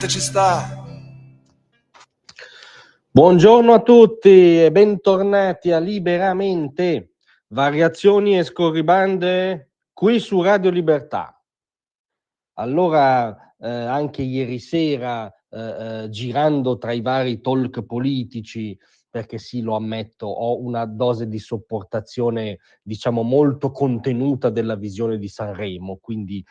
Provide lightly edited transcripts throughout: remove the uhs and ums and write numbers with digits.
Ci sta. Buongiorno a tutti e bentornati a Liberamente, variazioni e scorribande qui su Radio Libertà. Allora, anche ieri sera, girando tra i vari talk politici, perché sì, lo ammetto, ho una dose di sopportazione, diciamo, molto contenuta della visione di Sanremo, quindi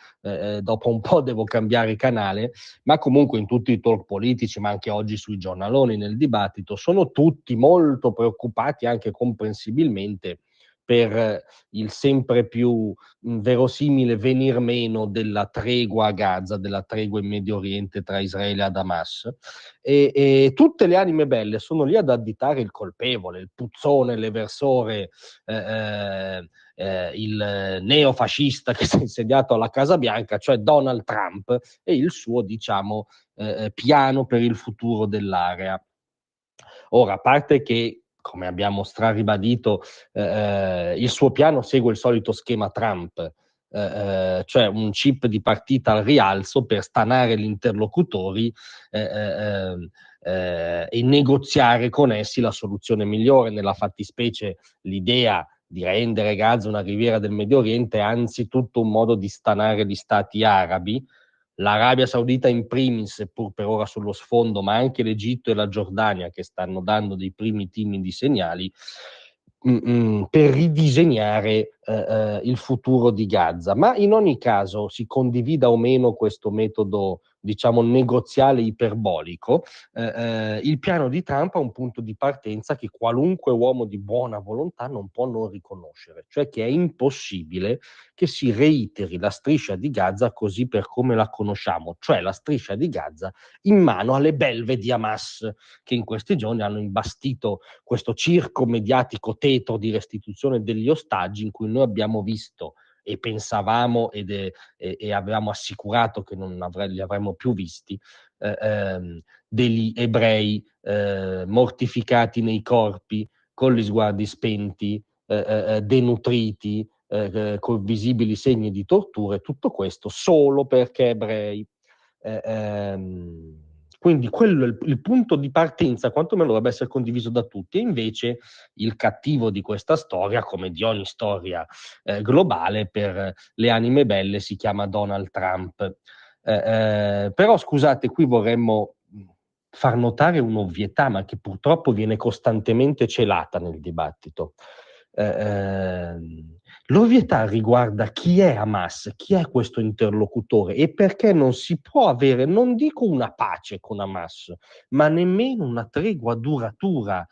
dopo un po' devo cambiare canale, ma comunque in tutti i talk politici, ma anche oggi sui giornaloni, nel dibattito, sono tutti molto preoccupati, anche comprensibilmente, per il sempre più verosimile venir meno della tregua a Gaza, della tregua in Medio Oriente tra Israele e Hamas, e tutte le anime belle sono lì ad additare il colpevole, il puzzone, l'eversore, il neofascista che si è insediato alla Casa Bianca, cioè Donald Trump e il suo, diciamo, piano per il futuro dell'area. Ora, a parte che, come abbiamo straribadito, il suo piano segue il solito schema Trump, cioè un chip di partita al rialzo per stanare gli interlocutori e negoziare con essi la soluzione migliore. Nella fattispecie, l'idea di rendere Gaza una riviera del Medio Oriente è anzitutto un modo di stanare gli stati arabi, l'Arabia Saudita in primis, seppur per ora sullo sfondo, ma anche l'Egitto e la Giordania che stanno dando dei primi timidi segnali per ridisegnare il futuro di Gaza. Ma in ogni caso, si condivida o meno questo metodo, diciamo, negoziale iperbolico, il piano di Trump ha un punto di partenza che qualunque uomo di buona volontà non può non riconoscere, cioè che è impossibile che si reiteri la striscia di Gaza così per come la conosciamo, cioè la striscia di Gaza in mano alle belve di Hamas, che in questi giorni hanno imbastito questo circo mediatico tetro di restituzione degli ostaggi, in cui noi abbiamo visto e pensavamo e avevamo assicurato che non li avremmo più visti, degli ebrei mortificati nei corpi, con gli sguardi spenti, denutriti, con visibili segni di torture, tutto questo solo perché ebrei. Quindi quello è il punto di partenza, quantomeno dovrebbe essere condiviso da tutti, e invece il cattivo di questa storia, come di ogni storia globale, per le anime belle si chiama Donald Trump. Però scusate, qui vorremmo far notare un'ovvietà, ma che purtroppo viene costantemente celata nel dibattito. L'ovvietà riguarda chi è Hamas, chi è questo interlocutore e perché non si può avere, non dico una pace con Hamas, ma nemmeno una tregua duratura.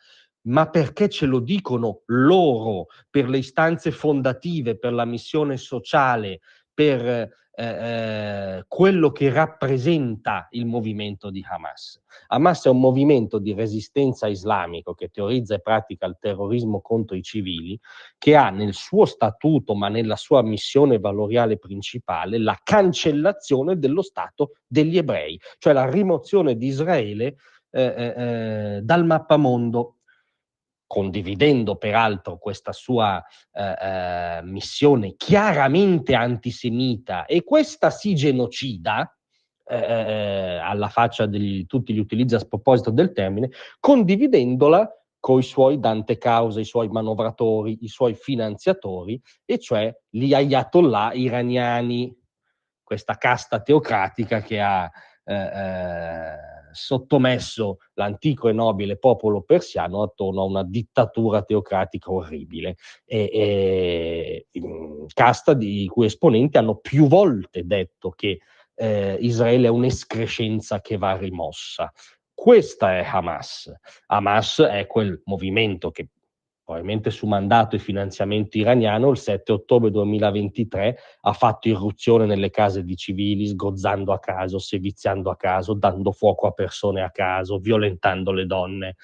Ma perché ce lo dicono loro, per le istanze fondative, per la missione sociale, per quello che rappresenta il movimento di Hamas. Hamas è un movimento di resistenza islamico che teorizza e pratica il terrorismo contro i civili, che ha nel suo statuto, ma nella sua missione valoriale principale, la cancellazione dello Stato degli ebrei, cioè la rimozione di Israele dal mappamondo, condividendo peraltro questa sua missione chiaramente antisemita e questa sì genocida, alla faccia di tutti gli utilizzi a sproposito del termine, condividendola con i suoi dante cause, i suoi manovratori, i suoi finanziatori, e cioè gli ayatollah iraniani, questa casta teocratica che ha sottomesso l'antico e nobile popolo persiano attorno a una dittatura teocratica orribile, casta di cui esponenti hanno più volte detto che Israele è un'escrescenza che va rimossa. Questa è Hamas. Hamas è quel movimento che, probabilmente su mandato e finanziamento iraniano, il 7 ottobre 2023 ha fatto irruzione nelle case di civili, sgozzando a caso, seviziando a caso, dando fuoco a persone a caso, violentando le donne,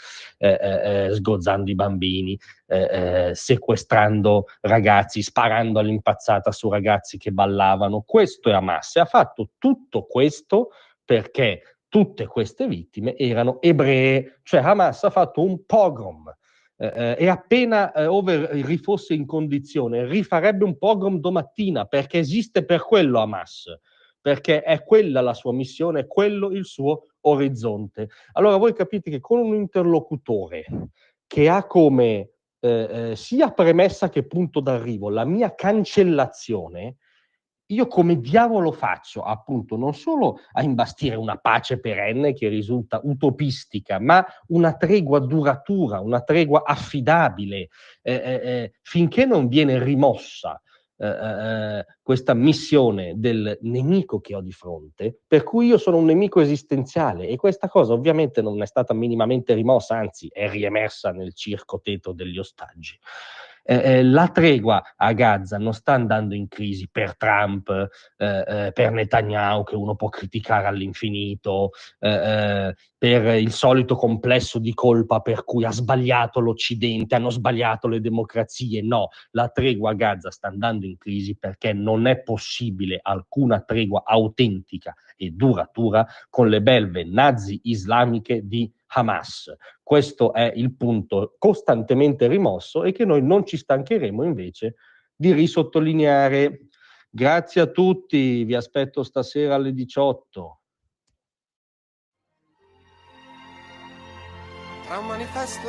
sgozzando i bambini, sequestrando ragazzi, sparando all'impazzata su ragazzi che ballavano. Questo è Hamas, e ha fatto tutto questo perché tutte queste vittime erano ebree, cioè Hamas ha fatto un pogrom. E appena ove rifosse in condizione rifarebbe un pogrom domattina, perché esiste per quello Hamas, perché è quella la sua missione, è quello il suo orizzonte. Allora voi capite che con un interlocutore che ha come sia premessa che punto d'arrivo la mia cancellazione, io come diavolo faccio appunto non solo a imbastire una pace perenne che risulta utopistica, ma una tregua duratura, una tregua affidabile, finché non viene rimossa questa missione del nemico che ho di fronte, per cui io sono un nemico esistenziale, e questa cosa ovviamente non è stata minimamente rimossa, anzi è riemersa nel circo tetro degli ostaggi. La tregua a Gaza non sta andando in crisi per Trump, per Netanyahu, che uno può criticare all'infinito, per il solito complesso di colpa per cui ha sbagliato l'Occidente, hanno sbagliato le democrazie. No, la tregua a Gaza sta andando in crisi perché non è possibile alcuna tregua autentica e duratura con le belve nazi islamiche di Hamas. Questo è il punto costantemente rimosso e che noi non ci stancheremo invece di risottolineare. Grazie a tutti, vi aspetto stasera alle 18. Tra un manifesto